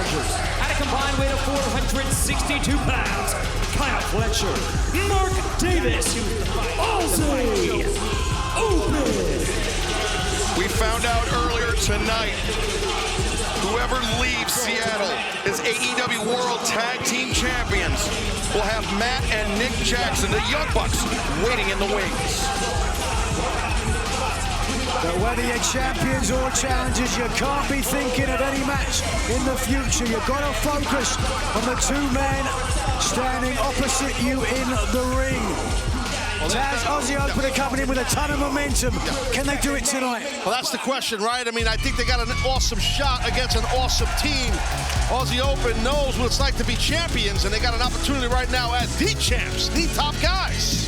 challengers. At a combined weight of 462 pounds, Kyle Fletcher, Mark Davis, Aussie Open. We found out earlier tonight, whoever leaves Seattle as AEW World Tag Team Champions will have Matt and Nick Jackson, the Young Bucks, waiting in the wings. But whether you're champions or challengers, you can't be thinking of any match in the future. You've got to focus on the two men standing opposite you in the ring. Taz, Aussie Open are coming in with a ton of momentum. Can they do it tonight? Well, that's the question, right? I mean, I think they got an awesome shot against an awesome team. Aussie Open knows what it's like to be champions, and they got an opportunity right now as the champs, the top guys.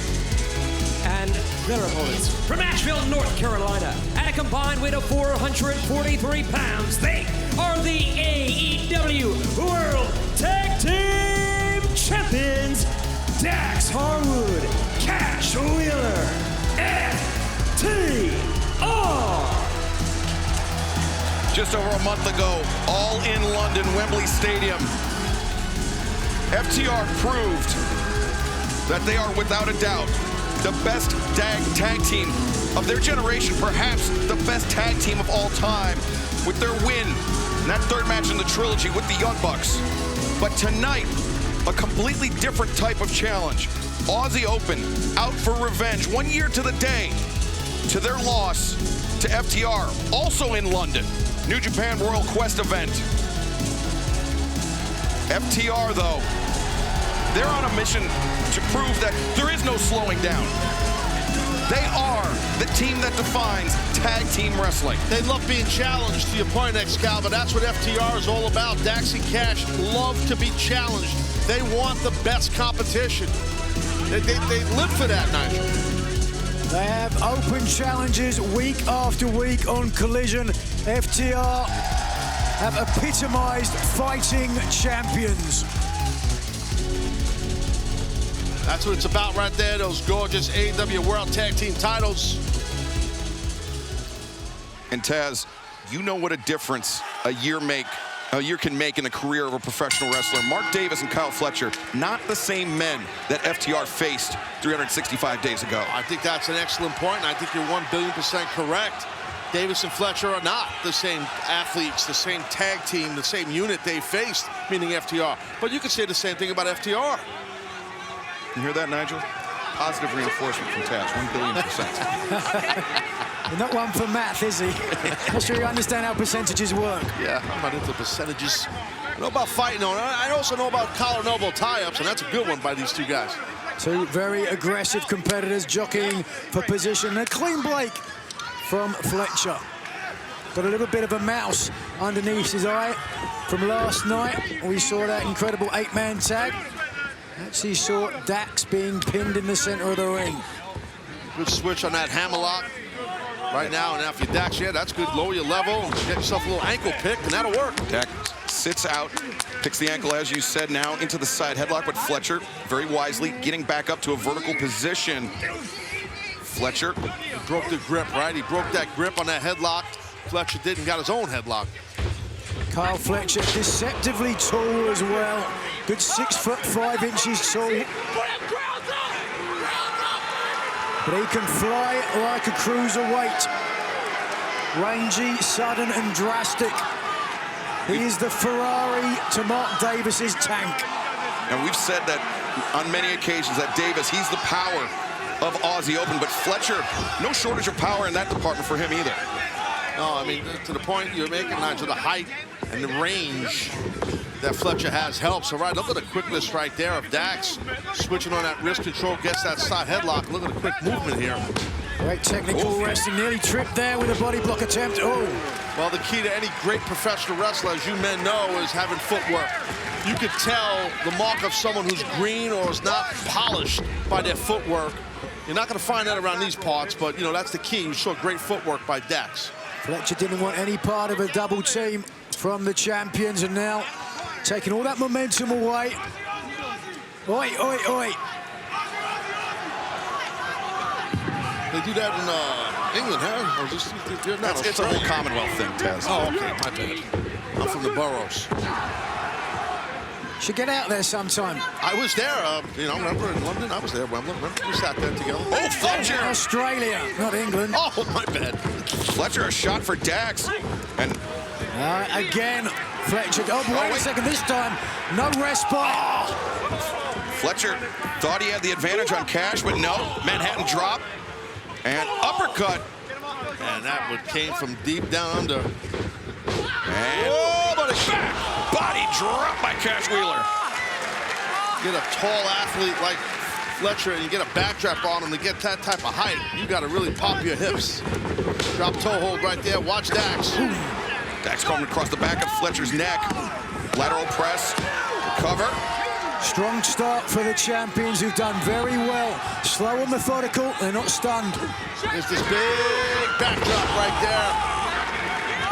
And their opponents from Asheville, North Carolina, at a combined weight of 443 pounds, they are the AEW World Tag Team Champions, Dax Harwood, Cash Wheeler, FTR. Just over a month ago, all in London, Wembley Stadium, FTR proved that they are without a doubt the best tag team of their generation, perhaps the best tag team of all time, with their win in that third match in the trilogy with the Young Bucks. But tonight, a completely different type of challenge. Aussie Open out for revenge 1 year to the day to their loss to FTR, also in London, New Japan Royal Quest event. FTR, though, they're on a mission to prove that there is no slowing down. They are the team that defines tag team wrestling. They love being challenged, to your point, Excalibur. That's what FTR is all about. Dax and Cash love to be challenged. They want the best competition. They live for that, Nigel. They have open challenges week after week on Collision. FTR have epitomized fighting champions. That's what it's about right there, those gorgeous AEW World Tag Team titles. And Taz, you know what a difference a year can make in the career of a professional wrestler. Mark Davis and Kyle Fletcher, not the same men that FTR faced 365 days ago. I think that's an excellent point, and I think you're 1,000,000,000% correct. Davis and Fletcher are not the same athletes, the same tag team, the same unit they faced, meaning FTR. But you could say the same thing about FTR. You hear that, Nigel? Positive reinforcement from Taz, 1,000,000,000%. You're not one for math, is he? Not sure you understand how percentages work. Yeah, I'm not into percentages. I know about fighting on it. I also know about collar and elbow tie-ups, and that's a good one by these two guys. Two very aggressive competitors jockeying for position. A clean break from Fletcher. Got a little bit of a mouse underneath his eye from last night. We saw that incredible 8-man tag. Actually saw Dax being pinned in the center of the ring. Good switch on that hammerlock right now. And after Dax, yeah, that's good. Lower your level, get yourself a little ankle pick, and that'll work. Dax sits out, picks the ankle, as you said, now into the side headlock, but Fletcher, very wisely, getting back up to a vertical position. Fletcher. He broke the grip, right? He broke that grip on that headlock. Fletcher didn't, got his own headlock. Kyle Fletcher, deceptively tall as well. Good 6'5" tall. But he can fly like a cruiserweight. Rangy, sudden, and drastic. He is the Ferrari to Mark Davis's tank. And we've said that on many occasions that Davis, he's the power of Aussie Open, but Fletcher, no shortage of power in that department for him either. No, I mean, to the point you're making, Nigel, the height and the range that Fletcher has helps. All right, look at the quickness right there of Dax. Switching on that wrist control, gets that side headlock. Look at the quick movement here. Great technical wrestling, nearly tripped there with a body block attempt. Oh. Well, the key to any great professional wrestler, as you men know, is having footwork. You could tell the mark of someone who's green or is not polished by their footwork. You're not going to find that around these parts, but, you know, that's the key. You saw great footwork by Dax. Fletcher didn't want any part of a double team from the champions, and now taking all that momentum away. Oi, oi, oi. They do that in England, huh? Or just, it's a whole Commonwealth thing, Taz. Oh, okay, my bad. I'm from the boroughs. Should get out there sometime. I was there, you know, remember in London? I was there. Remember we sat there together? Oh, Fletcher! Australia, not England. Oh, my bad. Fletcher, a shot for Dax. And again, Fletcher. Oh, wait a second. This time, no respite. Fletcher thought he had the advantage on Cash, but no. Manhattan drop. And uppercut. And that one came from deep down under. And back body drop by Cash Wheeler. Get a tall athlete like Fletcher and you get a backdrop on him to get that type of height. You got to really pop your hips. Drop toe hold right there. Watch Dax. Dax coming across the back of Fletcher's neck. Lateral press. Cover. Strong start for the champions who've done very well. Slow and methodical. They're not stunned. There's this big backdrop right there.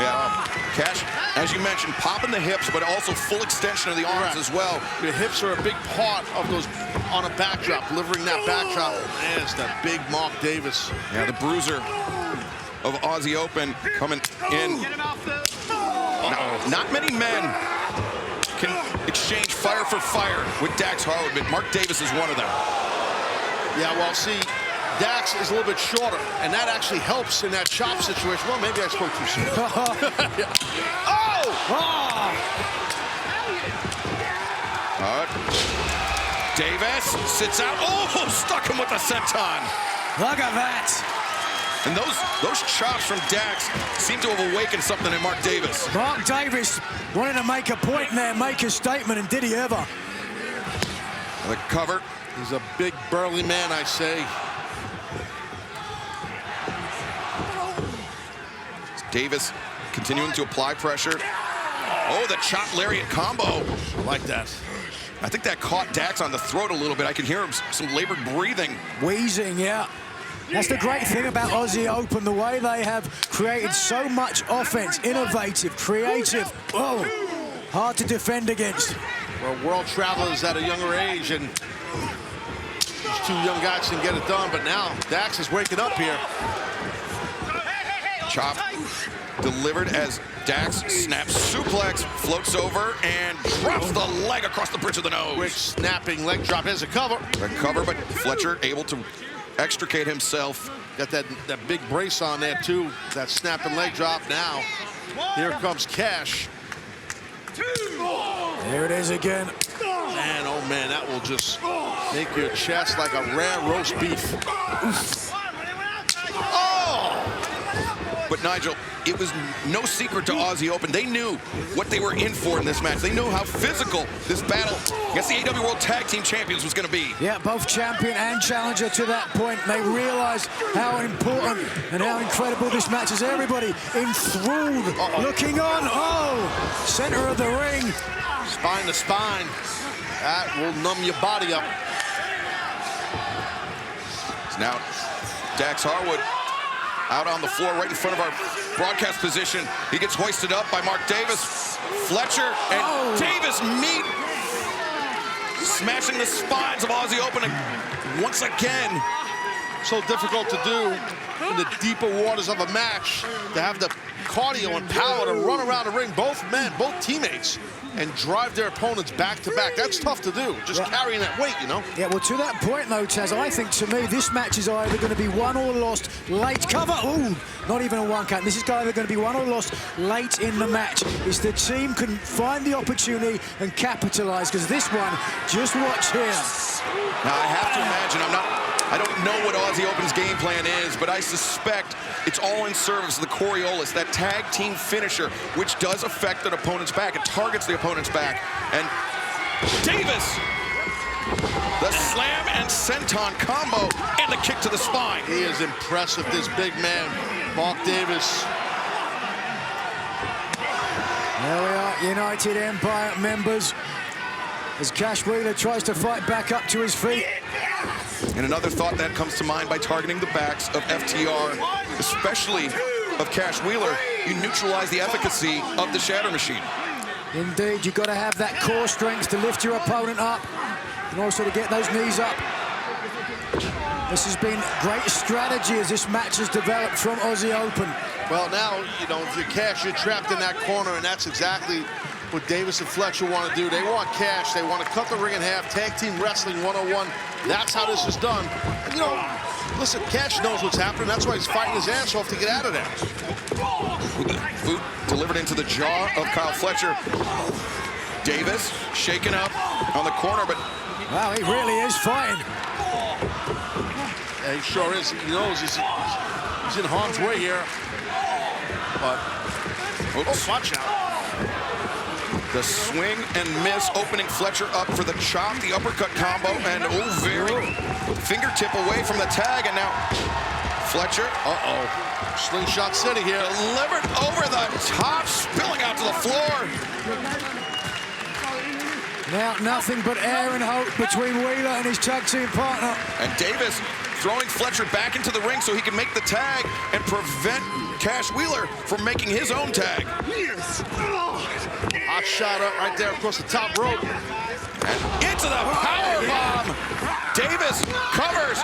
Yeah. Cash, as you mentioned, popping the hips, but also full extension of the arms as well. Your hips are a big part of those on a backdrop, delivering that backdrop. Man, it's that big Mark Davis. Yeah, the bruiser of Aussie Open coming in. Not many men can exchange fire for fire with Dax Harwood, but Mark Davis is one of them. Yeah, well, see, Dax is a little bit shorter, and that actually helps in that chop situation. Well, maybe I spoke too soon. Davis sits out. Oh, stuck him with a senton. Look at that. And those chops from Dax seem to have awakened something in Mark Davis. Mark Davis wanted to make a point there, make a statement, and did he ever? The cover. He's a big, burly man, I say. Davis continuing to apply pressure. Oh, the chop lariat combo. I like that. I think that caught Dax on the throat a little bit. I could hear him some labored breathing. Wheezing, yeah. That's the great thing about Aussie Open, the way they have created so much offense, innovative, creative. Oh, hard to defend against. Well, world travelers at a younger age, and these two young guys can get it done, but now Dax is waking up here. Chop delivered as Dax snaps suplex, floats over, and drops the leg across the bridge of the nose. Quick snapping leg drop. Here's a cover. The cover, but Fletcher able to extricate himself. Got that big brace on there, too. That snapping leg drop now. Here comes Cash. There it is again. Man, oh man, that will just make your chest like a rare roast beef. But Nigel, it was no secret to Aussie Open. They knew what they were in for in this match. They knew how physical this battle against the AEW World Tag Team Champions was going to be. Yeah, both champion and challenger to that point. They realized how important and how incredible this match is. Everybody enthralled, looking on. Oh, center of the ring. Spine to spine. That will numb your body up. Now, Dax Harwood out on the floor right in front of our broadcast position. He gets hoisted up by Mark Davis. Fletcher and Davis meet, smashing the spines of Aussie Open once again. So difficult to do in the deeper waters of a match, to have the cardio and power to run around the ring, both men, both teammates, and drive their opponents back to back. That's tough to do, just carrying that weight, you know? Yeah, well, to that point, though, Taz, I think, to me, this match is either going to be won or lost late. Cover, ooh, not even a one count. This is either going to be won or lost late in the match. If the team can find the opportunity and capitalize, because this one, just watch here. Now, I have to imagine, I don't know what Aussie Open's game plan is, but I suspect it's all in service of the Coriolis, that tag team finisher, which does affect an opponent's back. It targets the opponent's back. And Davis, the slam and senton combo, and the kick to the spine. He is impressive, this big man, Mark Davis. There we are, United Empire members, as Cash Wheeler tries to fight back up to his feet. And another thought that comes to mind by targeting the backs of FTR, especially of Cash Wheeler, you neutralize the efficacy of the Shatter Machine. Indeed, you've got to have that core strength to lift your opponent up and also to get those knees up. This has been great strategy as this match has developed from Aussie Open. Well, now, if you're Cash, you're trapped in that corner, and that's exactly what Davis and Fletcher want to do. They want cash. They want to cut the ring in half. Tag team wrestling 101. That's how this is done. And, you know, listen, Cash knows what's happening. That's why he's fighting his ass off to get out of there. Boot delivered into the jaw of Kyle Fletcher. Davis shaken up on the corner, but... Wow, he really is fighting. Yeah, he sure is. He knows he's in harm's way here. But, oops, watch out. The swing and miss, opening Fletcher up for the chop, the uppercut combo, and very fingertip away from the tag, and now Fletcher, Slingshot City here. Delivered over the top, spilling out to the floor. Now nothing but air and hope between Wheeler and his tag team partner. And Davis throwing Fletcher back into the ring so he can make the tag and prevent Cash Wheeler from making his own tag. Hot shot up right there across the top rope. And into the power bomb. Davis covers.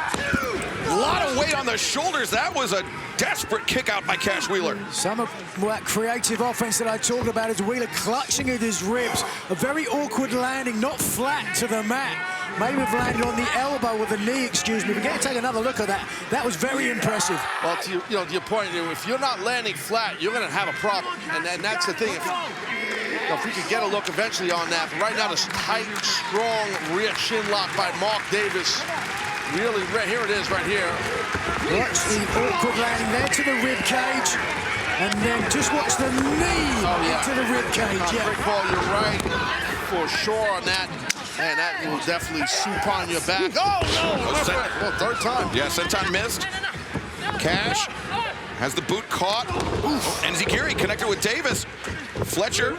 A lot of weight on the shoulders. That was a desperate kick out by Cash Wheeler. Some of that creative offense that I talked about is Wheeler clutching at his ribs. A very awkward landing, not flat to the mat. Maybe have landed on the elbow with the knee, excuse me. We're going to take another look at that. That was very impressive. Well, to your point, if you're not landing flat, you're going to have a problem. And that's the thing. If we could get a look eventually on that. But right now, this tight, strong rear shin lock by Mark Davis. Really, here it is right here. Watch the awkward landing there to the rib cage. And then just watch the knee into the rib cage. Great call, you're right. For sure on that. And that will definitely swoop on your back. Oh, no! Well, third time. Yeah, senton missed. Cash has the boot caught. And Zikiri connected with Davis. Fletcher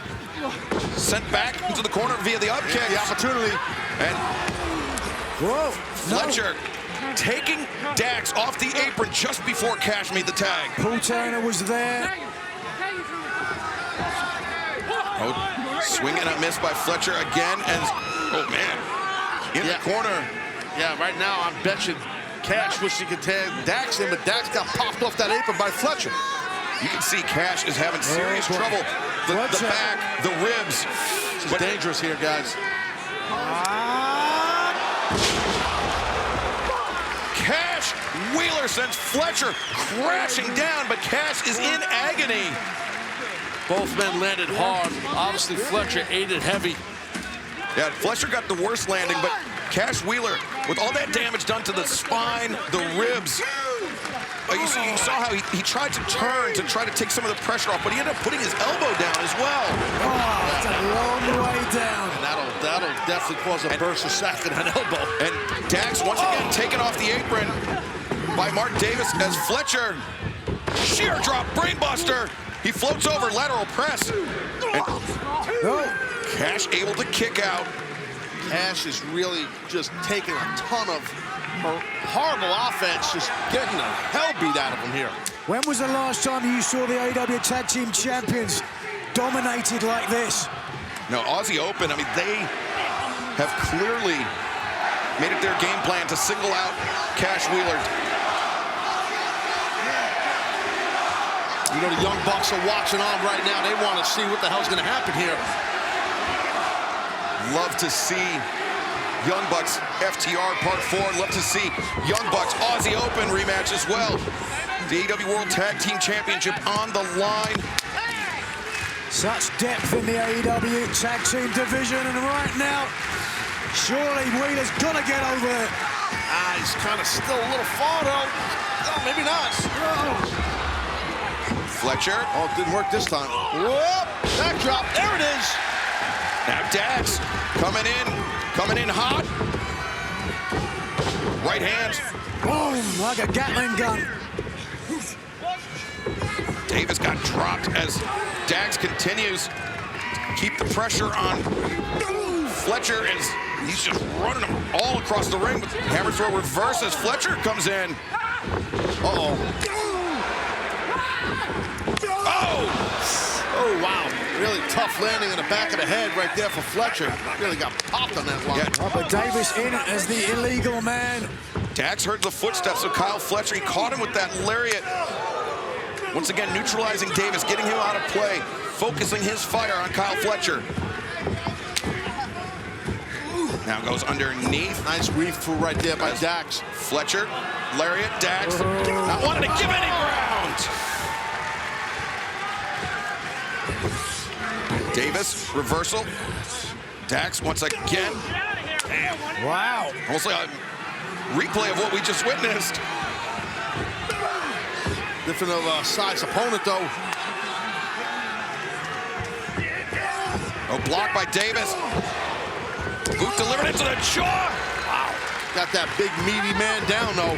sent back into the corner via the up kick. The opportunity. And Fletcher taking Dax off the apron just before Cash made the tag. Paul Turner was there. Swing and a miss by Fletcher again. And, oh, man, in the corner. Yeah, right now, I bet you Cash wish he could tag Dax in, but Dax got popped off that apron by Fletcher. You can see Cash is having serious trouble. The back, the ribs. This is dangerous here, guys. Cash Wheeler sends Fletcher crashing down, but Cash is in agony. Both men landed hard. Obviously, Fletcher ate it heavy. Yeah, Fletcher got the worst landing, but Cash Wheeler, with all that damage done to the spine, the ribs, you saw how he tried to turn to try to take some of the pressure off, but he ended up putting his elbow down as well. Oh, that's a long way down. And that'll definitely cause a burst of sack in an elbow. And Dax once again taken off the apron by Mark Davis as Fletcher, sheer drop, brainbuster. He floats over, lateral press. And Cash able to kick out. Cash is really just taking a ton of horrible offense, just getting the hell beat out of him here. When was the last time you saw the AEW Tag Team Champions dominated like this? No, Aussie Open, I mean, they have clearly made it their game plan to single out Cash Wheeler. You know, the Young Bucks are watching on right now. They want to see what the hell's going to happen here. Love to see Young Bucks FTR Part 4. Love to see Young Bucks Aussie Open rematch as well. The AEW World Tag Team Championship on the line. Such depth in the AEW Tag Team division, and right now, surely Wheeler's gonna get over it. He's kind of still a little far though. Oh, maybe not. Fletcher. Oh, it didn't work this time. Whoop! Backdrop. There it is. Now Dax coming in hot. Right hand. Boom, like a Gatling gun. Davis got dropped as Dax continues to keep the pressure on Fletcher, and he's just running him all across the ring. Hammer throw reverse as Fletcher comes in. Oh, wow. Really tough landing in the back of the head right there for Fletcher. Really got popped on that one. Yeah. But Davis in as the illegal man. Dax heard the footsteps of Kyle Fletcher. He caught him with that lariat. Once again, neutralizing Davis, getting him out of play, focusing his fire on Kyle Fletcher. Now goes underneath. Nice reef through right there by Dax. Fletcher, lariat, Dax. Not wanting to give any ground. Davis, reversal. Dax once again. Damn. Wow. Almost like a replay of what we just witnessed. Different of size opponent, though. Oh, blocked by Davis. Boot delivered into the jaw. Wow. Got that big, meaty man down, though.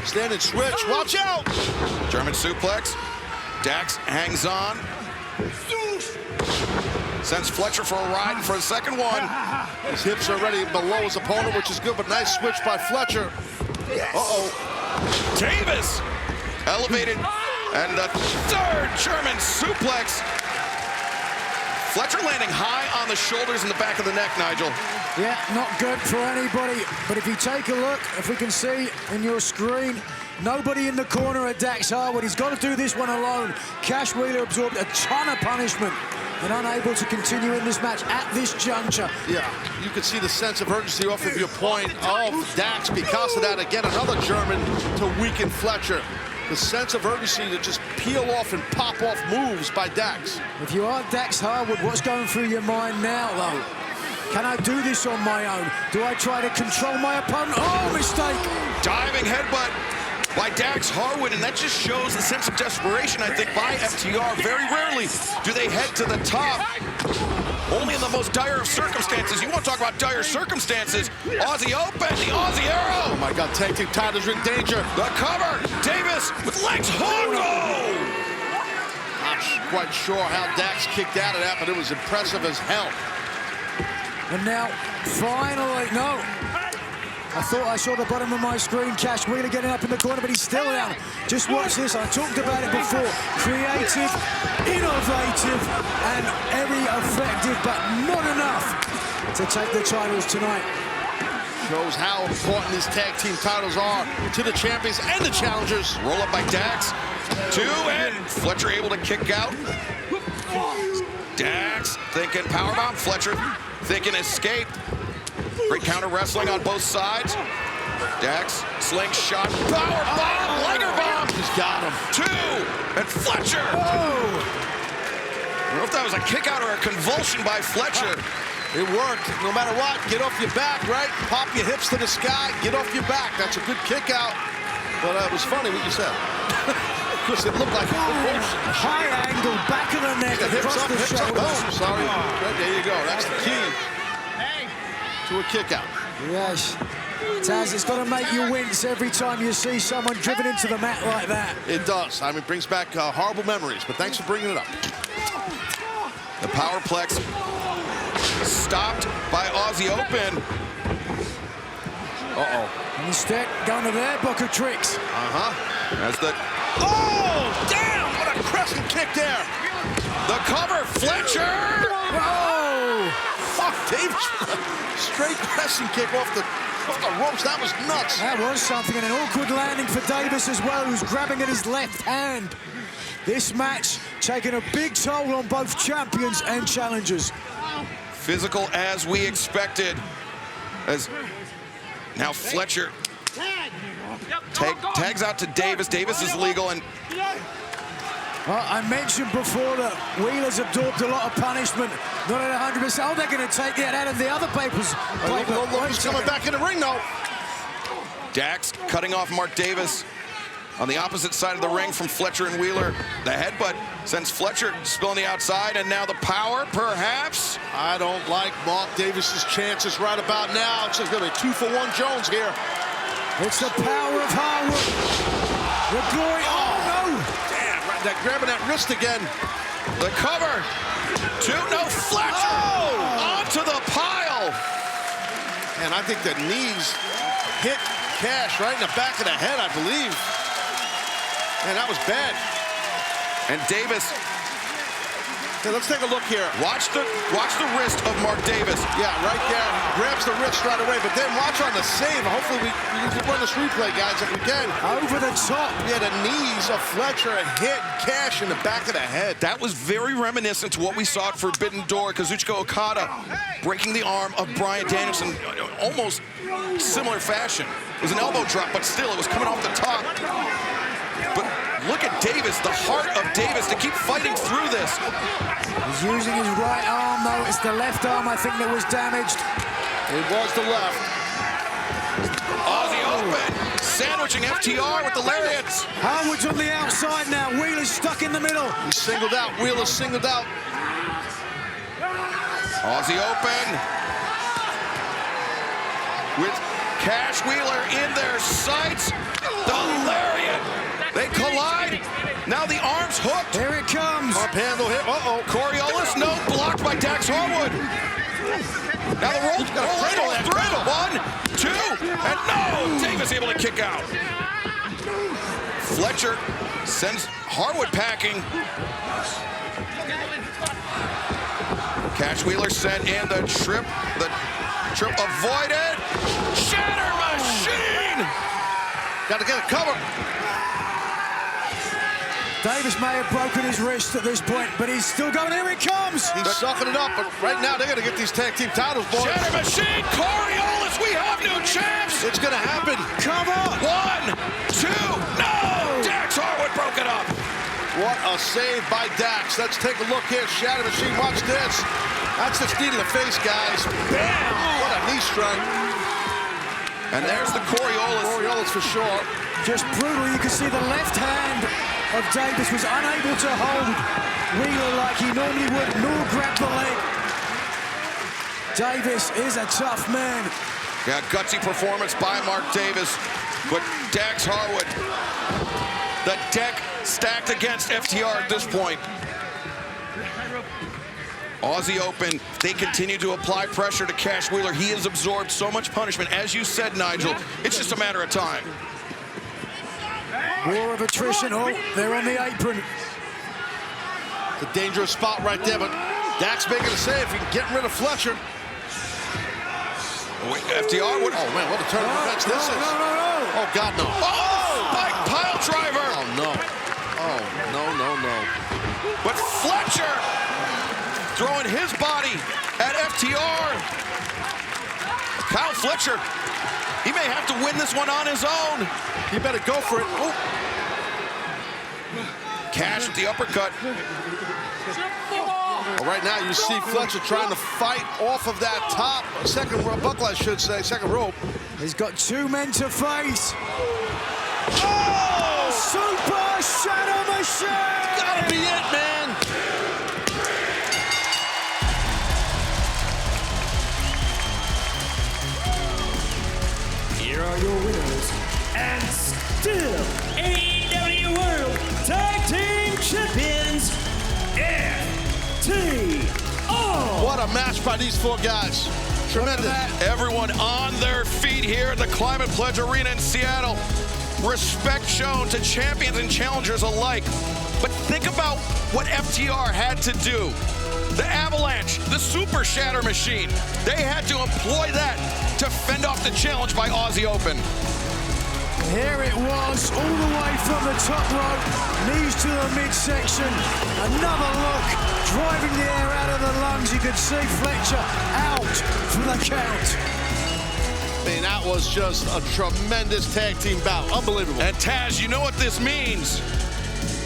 Standing switch. Watch out. German suplex. Dax hangs on. Sends Fletcher for a ride for a second one. His hips are already below his opponent, which is good, but nice switch by Fletcher. Uh-oh. Davis elevated. And the third German suplex. Fletcher landing high on the shoulders and the back of the neck, Nigel. Yeah, not good for anybody. But if you take a look, if we can see in your screen, nobody in the corner of Dax Harwood. He's got to do this one alone. Cash Wheeler absorbed a ton of punishment and unable to continue in this match at this juncture. Yeah, you can see the sense of urgency off of your point of Dax because of that. Again, another German to weaken Fletcher. The sense of urgency to just peel off and pop off moves by Dax. If you are Dax Harwood, what's going through your mind now, though? Can I do this on my own? Do I try to control my opponent? Oh, mistake! Diving headbutt by Dax Harwood, and that just shows the sense of desperation, I think, by FTR. Very rarely do they head to the top. Only in the most dire of circumstances. You want to talk about dire circumstances? Aussie Open, the Aussie Arrow. Oh my God, tag team titles are in danger. The cover, Davis with legs hooked. Oh! Not quite sure how Dax kicked out of that, but it was impressive as hell. And now, finally, no. I thought I saw the bottom of my screen, Cash Wheeler getting up in the corner, but he's still down. Just watch this, I talked about it before. Creative, innovative, and very effective, but not enough to take the titles tonight. Shows how important these tag team titles are to the champions and the challengers. Roll up by Dax. Two, and Fletcher able to kick out. Dax thinking powerbomb. Fletcher thinking escape. Great counter wrestling on both sides. Dax, slingshot, power bomb, Liger bomb. He's got him. Two, and Fletcher. Oh! I don't know if that was a kick out or a convulsion by Fletcher. It worked. No matter what, get off your back, right? Pop your hips to the sky, get off your back. That's a good kick out. But it was funny what you said. Because it looked like a convulsion. High angle, back of the neck, Hips across up, the hips up. shoulders. Oh, sorry. There you go. That's the key to a kick out. Yes. Taz, it's got to make you wince every time you see someone driven into the mat like that. It does. I mean, it brings back horrible memories, but thanks for bringing it up. The powerplex stopped by Aussie Open. Uh-oh. And instead, going to their book of tricks. Uh-huh. As the... Oh, damn! What a crescent kick there. The cover, Fletcher! Oh! Fuck, Davis. Straight crescent kick off the ropes. That was nuts. That was something, and an awkward landing for Davis as well, who's grabbing at his left hand. This match taking a big toll on both champions and challengers. Physical as we expected. As now Fletcher tags out to Davis. Davis is legal, and Well, I mentioned before that Wheeler's absorbed a lot of punishment. Not at 100%. Oh, they're going to take that out of the other papers. Look, he's coming back in the ring, though. Dax cutting off Mark Davis on the opposite side of the ring from Fletcher and Wheeler. The headbutt sends Fletcher still on the outside, and now the power, perhaps. I don't like Mark Davis's chances right about now. It's just going to be 2-for-1 Jones here. It's the power of Harwood. The glory. Oh, no. Damn, right, that grabbing that wrist again. The cover. Two, no, Fletcher. Oh! Onto the pile. And I think the knees hit Cash right in the back of the head, I believe. Man, that was bad. And Davis Okay, let's take a look here. Watch the wrist of Mark Davis. Yeah, right there. He grabs the wrist right away, but then watch on the save. Hopefully we can run this replay, guys, if we can. Over the top. Yeah, the knees of Fletcher hit Cash in the back of the head. That was very reminiscent to what we saw at Forbidden Door. Kazuchika Okada breaking the arm of Bryan Danielson, almost similar fashion. It was an elbow drop, but still, it was coming off the top. But look at Davis, the heart of Davis, to keep fighting through this. He's using his right arm, though. It's the left arm, I think, that was damaged. It was the left. Aussie Open, sandwiching FTR with the lariats. Harwood's on the outside now. Wheeler's stuck in the middle. He's singled out. Wheeler's singled out. Aussie Open with Cash Wheeler in their sights. The lariat. They collide. Now the arm's hooked. Here it comes. Up handle hit. Uh-oh. Coriolis, no, blocked by Dax Harwood. Now the roll through. 1, 2, and no! Davis able to kick out. Fletcher sends Harwood packing. Cash Wheeler sent in the trip. The trip avoided. Shatter Machine! Got to get a cover. Davis may have broken his wrist at this point, but he's still going. Here it comes. He's sucking it up, but right now they're going to get these tag team titles, boys. Shatter Machine, Coriolis, we have new champs! It's going to happen. Cover. 1, 2, no! Dax Harwood broke it up. What a save by Dax. Let's take a look here. Shatter Machine, watch this. That's the knee to the face, guys. Bam! What a knee strike. And there's the Coriolis. Coriolis for sure. Just brutal. You can see the left hand of Davis was unable to hold Wheeler like he normally would, nor grab the leg. Davis is a tough man. Yeah, gutsy performance by Mark Davis, but Dax Harwood, the deck stacked against FTR at this point. Aussie Open, they continue to apply pressure to Cash Wheeler. He has absorbed so much punishment. As you said, Nigel, it's just a matter of time. War of attrition. Oh, they're on the apron. It's a dangerous spot right there, but Dax making a save. He can get rid of Fletcher. FTR would... Oh, man, what a turn of events this is. No. Oh, God, no. Oh, bike pile driver. Oh, no. Oh, no. But Fletcher throwing his body at FTR. Kyle Fletcher, he may have to win this one on his own. He better go for it. Oh. Cash with the uppercut. Well, right now, you see Fletcher trying to fight off of that top second rope, buckle, I should say, second rope. He's got 2 men to face. Oh! Super Shadow Machine! Gotta be it, man. Here are your winners, and still AEW World Tag Team Champions, FTR. What a match by these 4 guys. Tremendous. Everyone on their feet here at the Climate Pledge Arena in Seattle. Respect shown to champions and challengers alike. But think about what FTR had to do. The Avalanche, the Super Shatter Machine, they had to employ that to fend off the challenge by Aussie Open. Here it was, all the way from the top rope, knees to the midsection. Another look, driving the air out of the lungs. You could see Fletcher out for the count. I mean, that was just a tremendous tag team bout. Unbelievable. And Taz, you know what this means.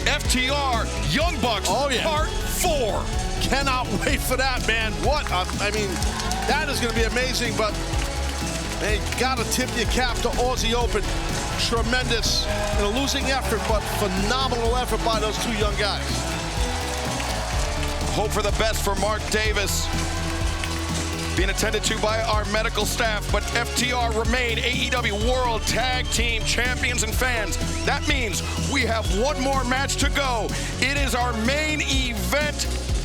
FTR, Young Bucks, Part 4. Cannot wait for that, man. I mean, that is going to be amazing, but they got to tip your cap to Aussie Open. Tremendous in a losing effort, but phenomenal effort by those 2 young guys. Hope for the best for Mark Davis. Being attended to by our medical staff, but FTR remain AEW World Tag Team Champions and fans. That means we have one more match to go. It is our main event